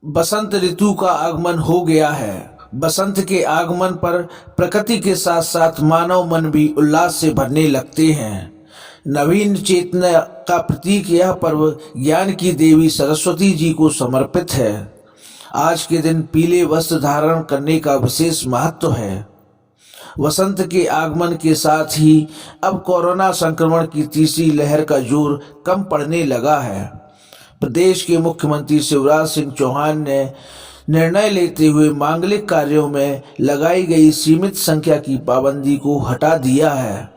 बसंत ऋतु का आगमन हो गया है। बसंत के आगमन पर प्रकृति के साथ साथ मानव मन भी उल्लास से भरने लगते हैं। नवीन चेतना का प्रतीक यह पर्व ज्ञान की देवी सरस्वती जी को समर्पित है। आज के दिन पीले वस्त्र धारण करने का विशेष महत्व है। वसंत के आगमन के साथ ही अब कोरोना संक्रमण की तीसरी लहर का जोर कम पड़ने लगा है। प्रदेश के मुख्यमंत्री शिवराज सिंह चौहान ने निर्णय लेते हुए मांगलिक कार्यों में लगाई गई सीमित संख्या की पाबंदी को हटा दिया है।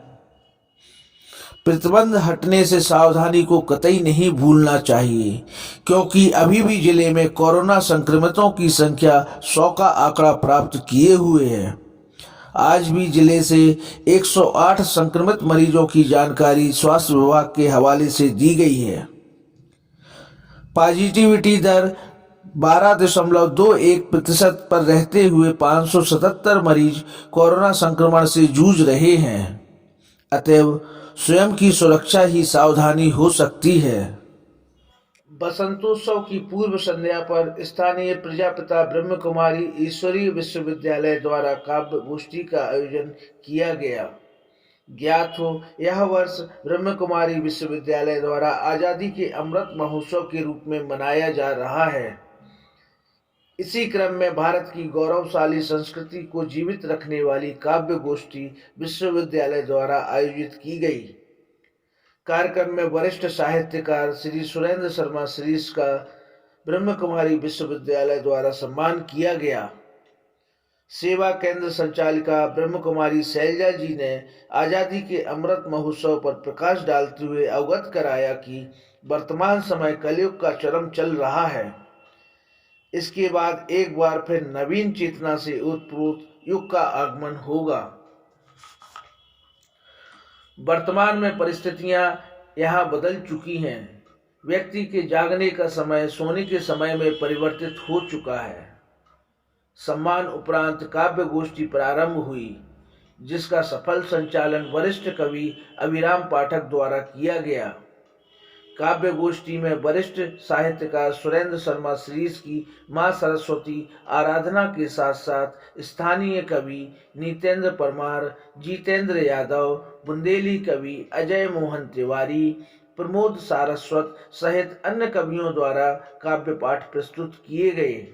प्रतिबंध हटने से सावधानी को कतई नहीं भूलना चाहिए, क्योंकि अभी भी जिले में कोरोना संक्रमितों की संख्या 100 का आंकड़ा प्राप्त किए हुए है। आज भी जिले से 108 संक्रमित मरीजों की जानकारी स्वास्थ्य विभाग के हवाले से दी गई है। पॉजिटिविटी दर 12.21% पर रहते हुए 577 मरीज कोरोना संक्रमण से जूझ रहे हैं। अतएव स्वयं की सुरक्षा ही सावधानी हो सकती है। बसंतोत्सव की पूर्व संध्या पर स्थानीय प्रजापिता ब्रह्म कुमारी ईश्वरीय विश्वविद्यालय द्वारा काव्य गोष्ठी का आयोजन किया गया। ज्ञात हो, यह वर्ष ब्रह्म कुमारी विश्वविद्यालय द्वारा आजादी के अमृत महोत्सव के रूप में मनाया जा रहा है। इसी क्रम में भारत की गौरवशाली संस्कृति को जीवित रखने वाली काव्य गोष्ठी विश्वविद्यालय द्वारा आयोजित की गई। कार्यक्रम में वरिष्ठ साहित्यकार श्री सुरेंद्र शर्मा श्रीस का ब्रह्म कुमारी विश्वविद्यालय द्वारा सम्मान किया गया। सेवा केंद्र संचालिका ब्रह्म कुमारी शैलजा जी ने आजादी के अमृत महोत्सव पर प्रकाश डालते हुए अवगत कराया कि वर्तमान समय कलयुग का चरम चल रहा है। इसके बाद एक बार फिर नवीन चेतना से ओतप्रोत युग का आगमन होगा। वर्तमान में परिस्थितियां यहाँ बदल चुकी हैं। व्यक्ति के जागने का समय सोने के समय में परिवर्तित हो चुका है। सम्मान उपरांत काव्य गोष्ठी प्रारंभ हुई, जिसका सफल संचालन वरिष्ठ कवि अभिराम पाठक द्वारा किया गया। काव्य गोष्ठी में वरिष्ठ साहित्यकार सुरेंद्र शर्मा श्रीस की मां सरस्वती आराधना के साथ साथ स्थानीय कवि नीतेंद्र परमार, जितेंद्र यादव, बुंदेली कवि अजय मोहन तिवारी, प्रमोद सारस्वत सहित अन्य कवियों द्वारा काव्य पाठ प्रस्तुत किए गए।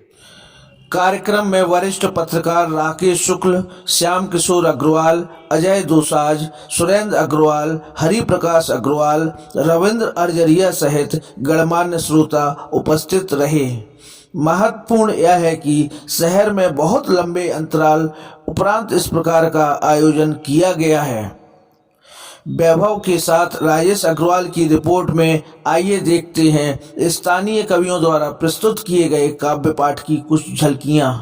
कार्यक्रम में वरिष्ठ पत्रकार राकेश शुक्ल, श्याम किशोर अग्रवाल, अजय दोसाज, सुरेंद्र अग्रवाल, हरि प्रकाश अग्रवाल, रविंद्र अर्जरिया सहित गणमान्य श्रोता उपस्थित रहे। महत्वपूर्ण यह है कि शहर में बहुत लंबे अंतराल उपरांत इस प्रकार का आयोजन किया गया है। वैभव के साथ राजेश अग्रवाल की रिपोर्ट में आइए देखते हैं स्थानीय कवियों द्वारा प्रस्तुत किए गए काव्य पाठ की कुछ झलकियां।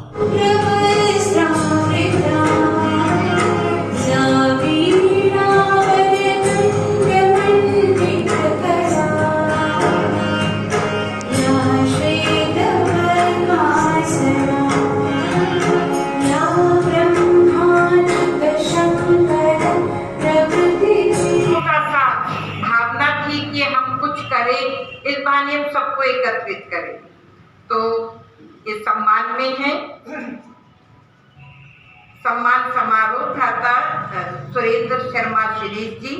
इस बहाने हम सबको एकत्रित करें। तो इस सम्मान में है सम्मान समारोह भ्राता सुरेंद्र शर्मा श्रीस जी।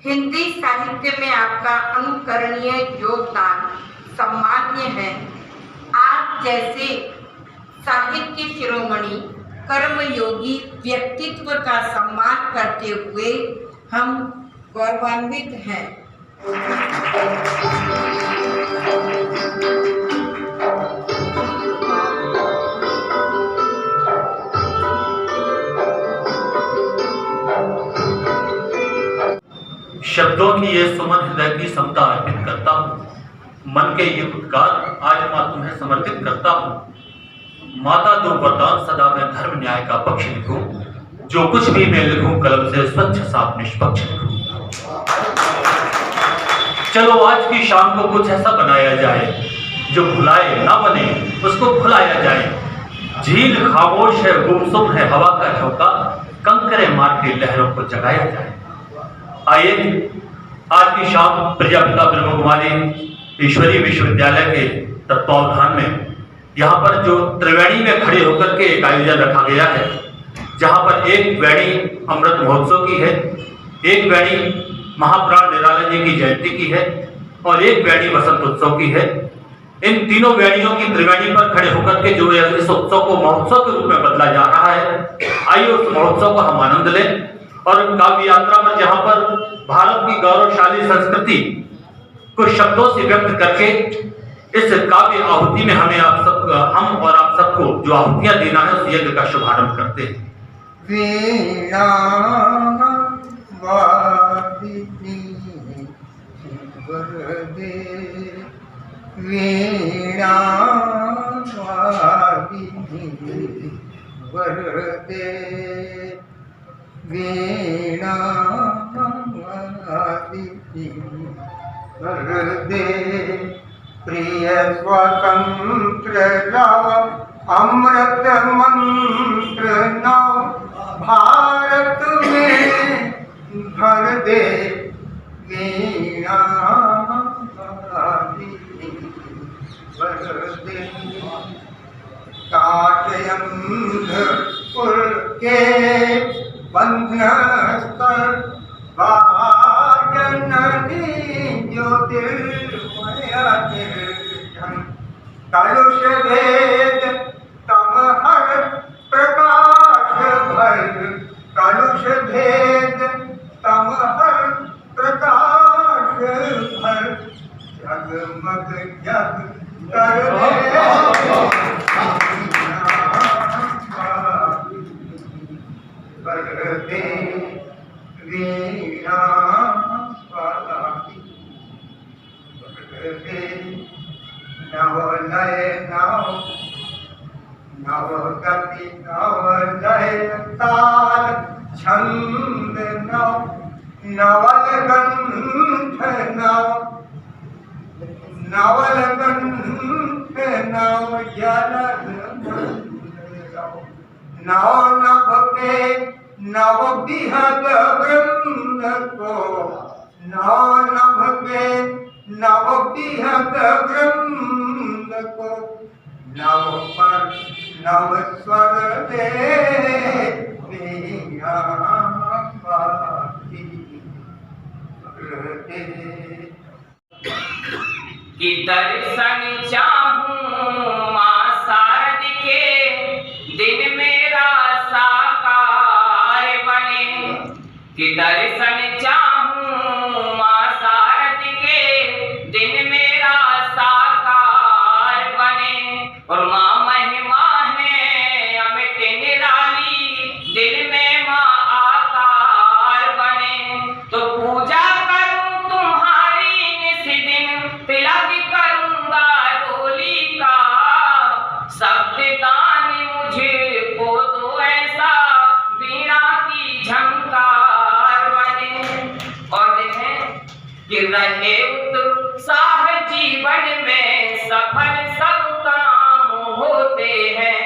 हिंदी साहित्य में आपका अनुकरणीय योगदान सम्मान्य है। आप जैसे साहित्य शिरोमणि कर्मयोगी व्यक्तित्व का सम्मान करते हुए हम गौरवान्वित हैं। शब्दों की ये सुमन हृदय की समता अर्पित करता हूँ। मन के ये उद्गार आज माँ तुम्हें समर्पित करता हूँ। माता दो वरदान सदा मैं धर्म न्याय का पक्ष लिखूं, जो कुछ भी मैं लिखूं कलम से स्वच्छ साफ निष्पक्ष लिखूं। चलो आज की शाम को कुछ ऐसा बनाया जाए जो भुलाए ना बने, उसको भुलाया जाए। झील खामोश है, गुमसुम है हवा का झोंका, कंकरे मार के लहरों को जगाया जाए। आइए आज की शाम प्रजापिता ब्रह्म कुमारी ईश्वरीय विश्वविद्यालय के तत्वावधान में यहाँ पर जो त्रिवेणी में खड़े होकर के एक आयोजन रखा गया है, जहाँ पर एक वेणी अमृत महोत्सव की है, एक वेणी महाप्राण निराला जी की जयंती की है और एक वेणी वसंत उत्सव की है। इन तीनों वेणियों की त्रिवेणी पर खड़े होकर के जो इस उत्सव को महोत्सव के रूप में बदला जा रहा है, आइए उस महोत्सव का हम आनंद लें और काव्य यात्रा पर जहां पर भारत की गौरवशाली संस्कृति को शब्दों से व्यक्त करके इस काव्य आहुति में हम और आप सबको जो आहुतियां देना है उस यज्ञ का शुभारंभ करते हैं। वीणा वादिनी वरदे, वीणा वादिनी वरदे, वीणा वादिनी वरदे। प्रिय स्वतंत्र नव अमृत मंत्र नव भारत में भर दे, वीणा वादिनी वरदे। काटयंधपुर के बंधन स्थल जननी ज्योतिर्मय निर्धन, कलुष भेद तम हर प्रकाश भर, कलुष भेद तम हर प्रकाश भर, जगमग जग कर दे, वीणा नव लय नव नव गति नव लय ताल छंद नव, नवल कंठ नव, नवल कंठ नव जलद नव नभ के नव बिहग वृंद को, नव नभ के नव बिहग वृंद को, नव पर नव स्वर दे, वीणा वादिनी वरदे। कि दर्शन चाहूं मां शारद के, दिन मेरा साकार बने। कि दर्शन चाहूं मां शारद के, दिन मेरा साकार बने। और मां महिमा है अमित निराली, दिल में मां आकार बने। तो पूजा करूं तुम्हारी निस दिन, तिलक करूंगा डोली का, शब्द दान मुझे को दो ऐसा, वीणा की झंकार बने। और देखें कि रहे उत्साह जीवन में, सफल सब काम होते हैं।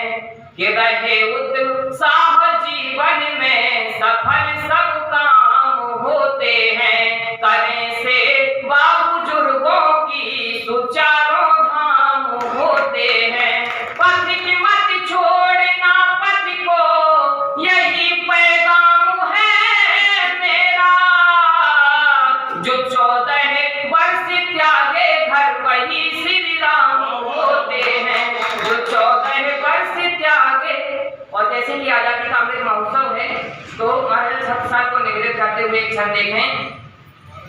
कि रहे उत्साह जीवन में, सफल सब काम होते हैं। करें से बुजुर्गों की सुचारों धाम होते हैं। पथ की मत छोड़ना पथ को, यही पैगाम है मेरा। जो 14 वर्ष त्यागे घर, वही श्री राम होते हैं। जो 14 वर्ष त्यागे। और जैसे कि आजादी का अमृत महोत्सव है, तो महाराज सत्सार को निवेदित करते हुए एक क्षण देखें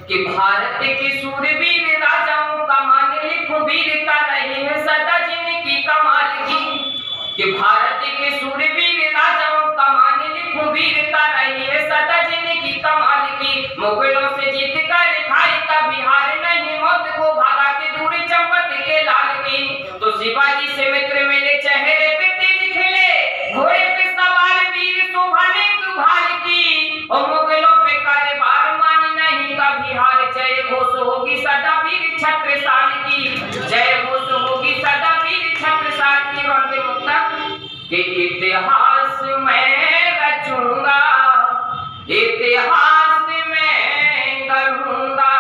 कि भारत के सूरवीर राजाओं का मान लिखूं, वीरता रही है सदा जिनकी कमाल की। कि भारत के सूरवीर राजाओं का मान लिखूं, वीरता रही है सदा जिनकी कमाल की। मुगलों से जीत कर खाई का बिहार नहीं, मौत को भगा के दूर चंपत के लाल की। तो शिवाजी से मित्र मिले, चेहरे पे तेज खिले, घोड़े पे सवार वीर शोभा ने भाल की। और मुगलों पे कारबार मानी नहीं का बिहार, जय घोष होगी सदा वीर छत्रसाल की, जय घोष होगी सदा वीर छत्रसाल की। वंदे मातरम। कि इतिहास में रचूंगा, इतिहास में गढ़ूंगा,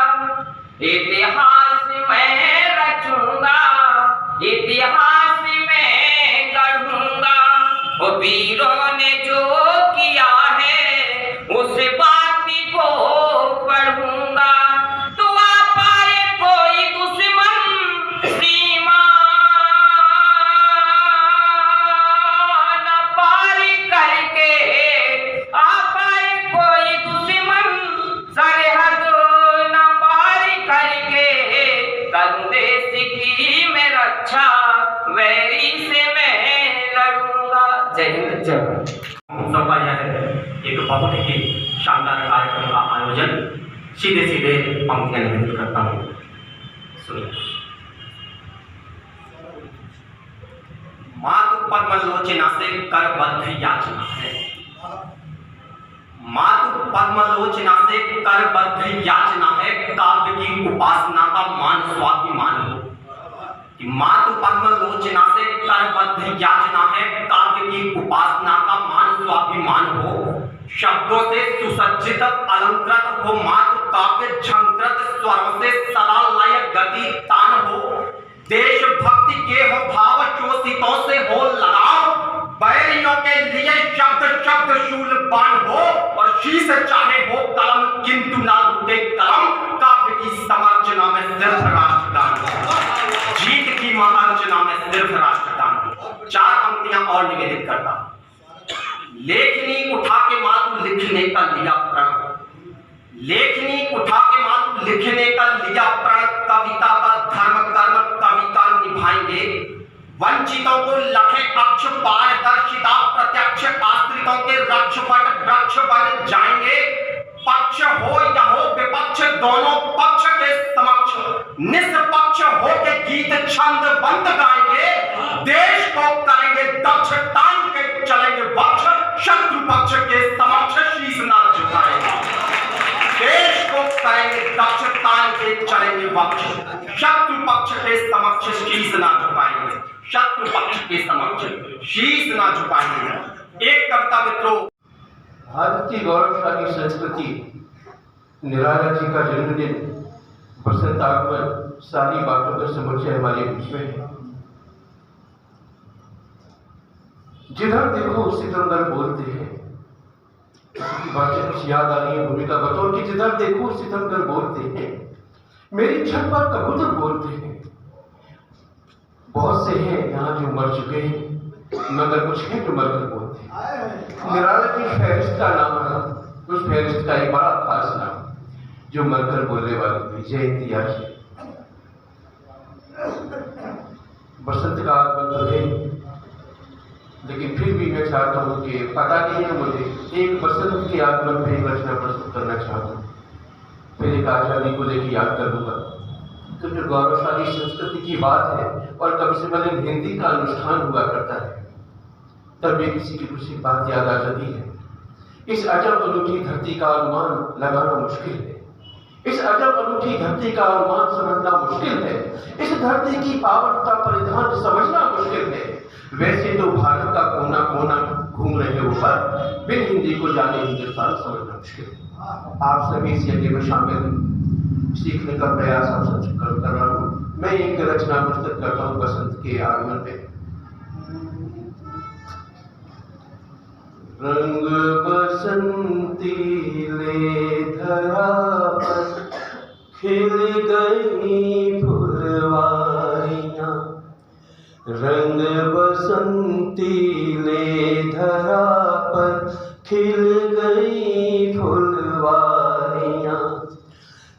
इतिहास में रचूंगा, रक्षा, वैरी से मैं लड़ूंगा। जय हिंद जय भारत। उत्सव का यह एक बहुत ही शानदार कार्यक्रम का आयोजन सीधे सीधे पंक्तियां निवेदित करता हूँ। सुनिए। मातु पद्मलोचना से करबद्ध याचना है, मातु पद्मलोचना से करबद्ध याचना है, काव्य की उपासना का मान स्वाभिमान हो। मातु पद्मलोचना से करबद्ध याचना है, काव्य की उपासना का मान स्वाभिमान हो। शब्दों से सुसज्जित अलंकृत हो मातु काव्य, झंकृत स्वरों से सदा लय गति तान हो। देशभक्ति के हो भाव, चोषितों से हो लगाव, बैरियों के लिए शब्द शब्द शूल बाण हो, और शीश चाहे हो कलम किंतु ना रुके कलम। काव्य की समर्चना में सिर्फ राष्ट्रगान हो, जीत की महार्चना में सिर्फ राष्ट्रगान हो। 4 पंक्तियां और निवेदित करता। लेखनी उठा के मातु लिखने का लिया प्रण, लेखनी उठा के मातु लिखने का लिया प्रण। कविता का धर्म कर्म कविता निभाएंगे, वंचितों को लखे अक्ष पारदर्शिता प्रत्यक्ष, आश्रितों के रक्ष वृक्ष बन जाएंगे। पक्ष हो या हो विपक्ष, दोनों पक्ष के समक्ष निष्पक्ष हो के गीत छंद बंद गाएंगे। देश को करेंगे दक्ष, तान के चलेंगे वक्ष, शत्रु पक्ष के समक्ष शीश न झुकाएंगे। देश को करेंगे दक्ष, तान के चलेंगे वक्ष, शत्रु पक्ष के समक्ष शीश न झुकाएंगे, शत्रु पक्ष के समक्ष शीश न झुकाएंगे। एक कविता मित्रों। भारत की गौरवशाली संस्कृति, निराला जी का जन्मदिन, बसंत आगमन, सारी बातों का समुच्चय हमारे बीच में है। जिधर देखो उसी तरह बोलते हैं, किसी की बातें कुछ याद आ रही है भूमिका बतौर की, जिधर देखो उसी तरह बोलते हैं। मेरी छत पर कबूतर बोलते हैं। बहुत से हैं यहाँ जो मर चुके हैं, मगर कुछ हैं जो मरकर बोलते हैं। निराला की फहरिस्त का नाम है, उस फहरिस्त का एक बड़ा खास नाम जो मरकर बोलने वाले जयंती आज है। बसंत का आगमन तो है, लेकिन फिर भी मैं चाहता हूँ कि पता नहीं है मुझे, एक बसंत के आगमन में एक रचना प्रस्तुत करना चाहता हूँ। फिर एक आजादी को लेकर याद करूँगा, तो जो गौरवशाली संस्कृति की बात है और कभी से पहले हिंदी का अनुष्ठान हुआ करता है, तब भी किसी की कुछ बात याद आ जाती है। इस अजब अनूठी धरती का अनुमान लगाना मुश्किल है, इस अजब अनूठी धरती का अनुमान समझना मुश्किल है, इस धरती की पावनता परिधान समझना मुश्किल है। वैसे तो भारत का कोना कोना घूम रहे ऊपर, बिन हिंदी को जाने हिंदुस्तान समझना मुश्किल है। आप सभी इस यज्ञ में शामिल सीखने का प्रयास आप सब कर रहा हूँ। मैं एक रचना प्रस्तुत करता हूँ बसंत के आगमन पे। रंग बसंती ले धरा पर, खिल गई फुलवारियां। रंग बसंती ले धरा पर, खिल गई फुलवारियां।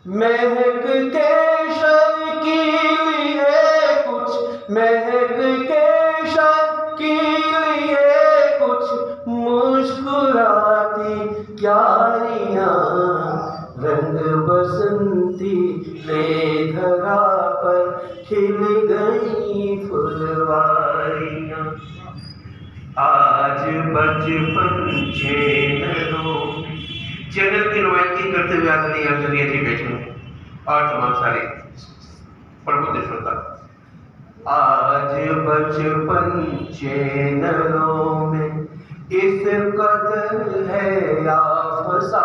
महक केशर की लिए कुछ, महक केशर की लिए कुछ मुस्कुराती क्यारियां। रंग बसंती ले धरा पर, खिल गई फुलवारियां। आज बचपन छेड़ो, चैनल की नुमाइंदगी करते हुए आदरणीय अंजलि जी बैठे हैं और तमाम सारे प्रबुद्ध श्रोता। आज बचपन चैनलों में इस कदर है आफसा,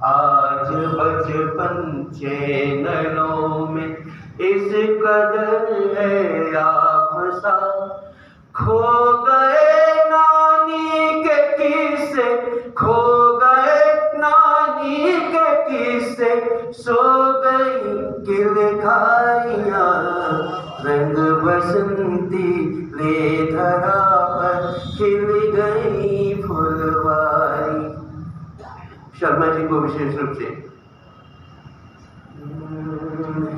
आज बचपन चैनलों में इस कदर है आफसा। खो गए नानी के किस्से, खो गए नानी के किस्से, सो गई किलकारियां। रंग बसंती ले धरा पर, खिल गई फुलवारी। शर्मा जी को विशेष रूप से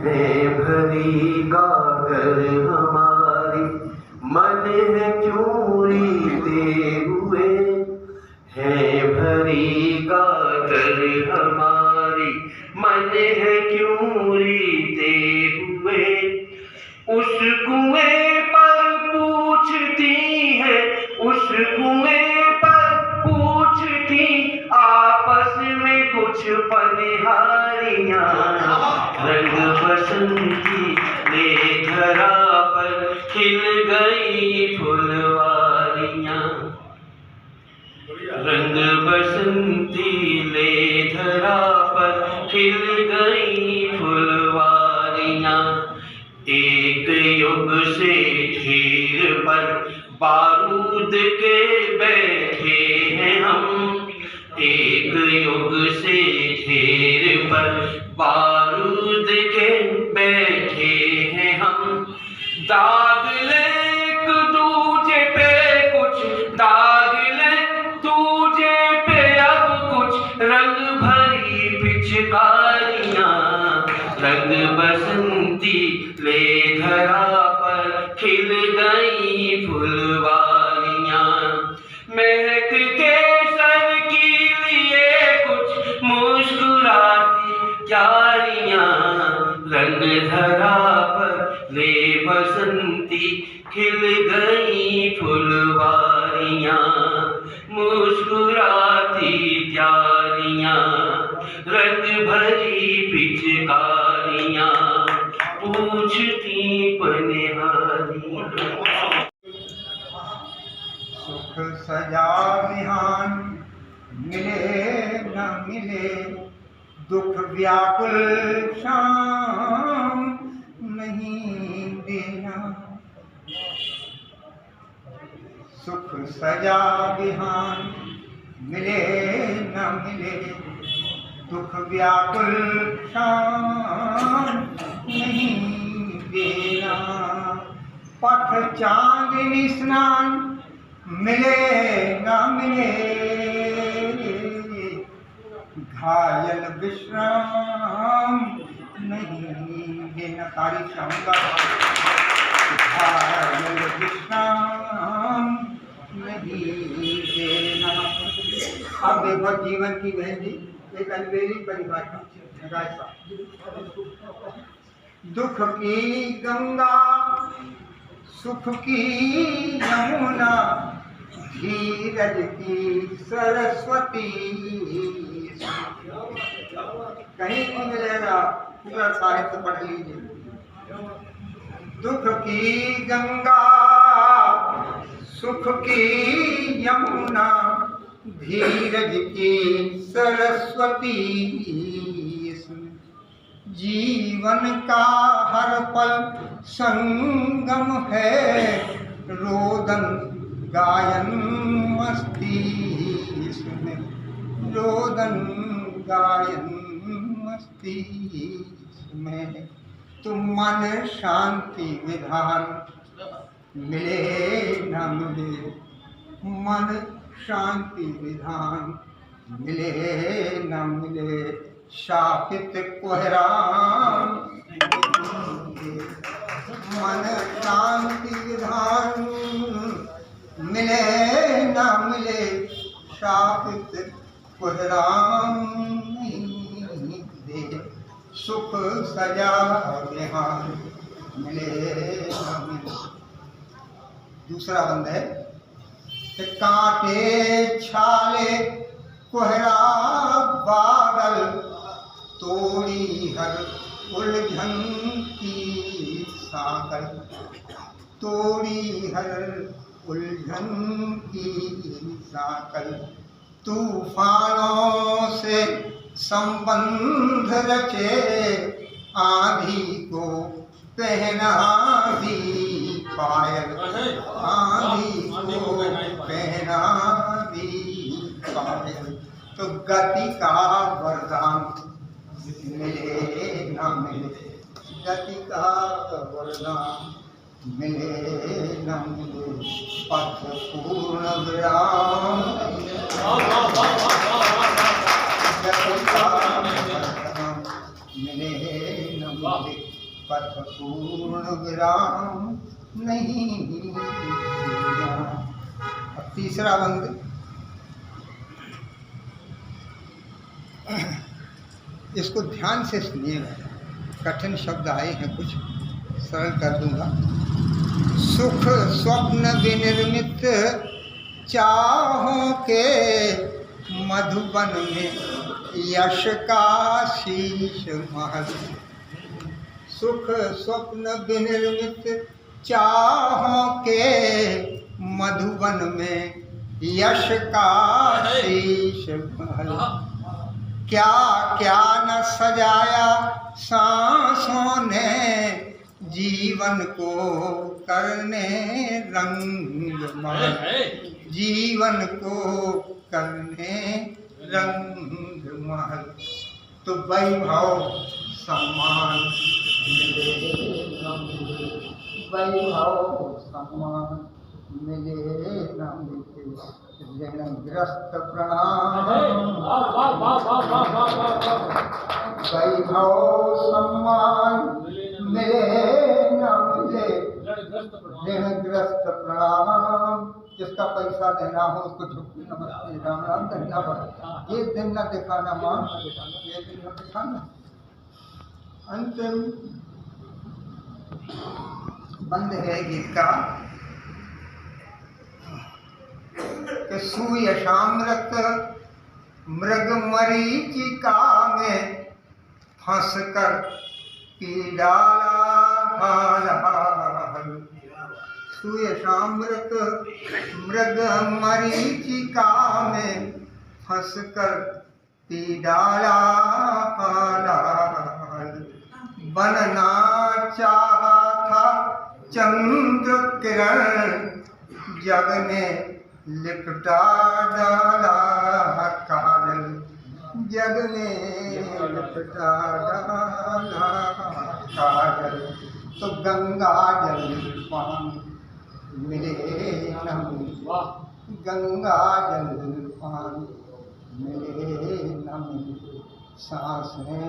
है भरी गागर ले धरा पर खिल गई फुलवारियाँ, रंग बसंती ले धरा पर खिल गई फुलवारियाँ। एक युग से ढेर पर बारूद के बैठे हैं हम, एक युग से ढेर पर बारूद के बैठे हैं हम। दाग ले एक दूजे पे कुछ, दाग ले दूजे पे अब कुछ, रंग भरी पिचकारियाँ, रंग बसंती ले धरा पर खिल गई फुलवारियाँ। महक के सर की लिए कुछ मुस्कुराती क्यारियाँ, रंग धरा पर ले बसंती खिल गई फुलवारियाँ, मुस्कुराती क्यारियाँ, रंग भरी पिचकारियाँ, पूछती पनिहारियाँ। सुख सजा विहान मिले न मिले, दुख व्याकुल शाम नहीं देना। सुख सजा विहान मिले न मिले, दुख व्याकुल शाम नहीं देना। पथ चांदनी स्नान मिले न मिले, घायल विश्राम नहीं देना। तारीफ चाहूँगा, घायल विश्राम नहीं देना। अब देखो जीवन की बहन जी एक अलबेली परिभाषा, दुख की गंगा सुख की यमुना, धीरज की सरस्वती। कहीं नहीं मिलेगा, पूरा साहित्य पढ़ लीजिए। दुख की गंगा सुख की यमुना, धीरज की सरस्वती। जीवन का हर पल संगम है, रोदन गायन मस्ती इसमें, रोदन गायन मस्ती इसमें। तुम मन शांति विधान मिले न मिले, मन शांति विधान मिले न मिले, शापित कोहराम मन शांति विधान मिले न मिले, शापित कोहराम नहीं दे। सुख सजा विहान मिले न मिले। दूसरा बंद है, कांटे छाले कोहरा बादल, तोड़ी हर उलझन की साकर, तोड़ी हर उलझन की साकर। तूफानों से संबंध रचे, आंधी को पहना भी पायल, आंधी को पहना भी पायल। तो गति का वरदान मिले न मिले, गति का वरदान मिले न मिले, पथ पूर्ण विराम। गति का वरदान मिले न मिले, पथ पूर्ण विराम नहीं देना। अब तीसरा बंद, इसको ध्यान से सुनिएगा, कठिन शब्द आए हैं कुछ, सरल कर दूंगा। सुख स्वप्न विनिर्मित चाहों के मधुबन में, यश का शीश महल। सुख स्वप्न विनिर्मित चाहों के मधुबन में यश का शीश महल। क्या क्या न सजाया सांसों ने जीवन को करने रंगमय, जीवन को करने रंगमहल। तो वैभव सम्मान मिले न मिले, वैभव सम्मान मिले न मिले, ऋणग्रस्त प्रणाम। वैभव सम्मान मिले न मिले, ऋणग्रस्त प्रणाम। जिसका पैसा देना हो उसको झुकती नमस्ते राम राम धन्या पड़। एक दिन न दिखाना मान, एक दिन न दिखाना। अंतिम बंद है गीत का कि सुयशामृत मृग मरीचिका में फंस कर पी डाला हाल। सुयशामृत मृग मरीचिका में फंस कर पी डाला हाल। बनना चाहा था चंद्र किरण, जग ने लिपटा डाला काजल, जग ने लिपटा डाला काजल। तो गंगा जल पानी मिले न मिले, गंगा जल पानी मिले न मिले, सांसें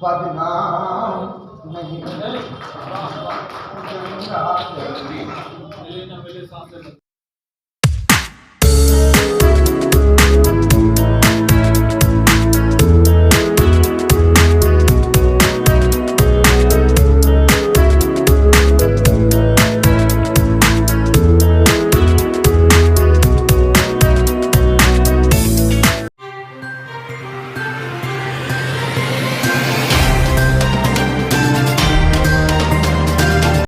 बदनाम नहीं। गंगा जल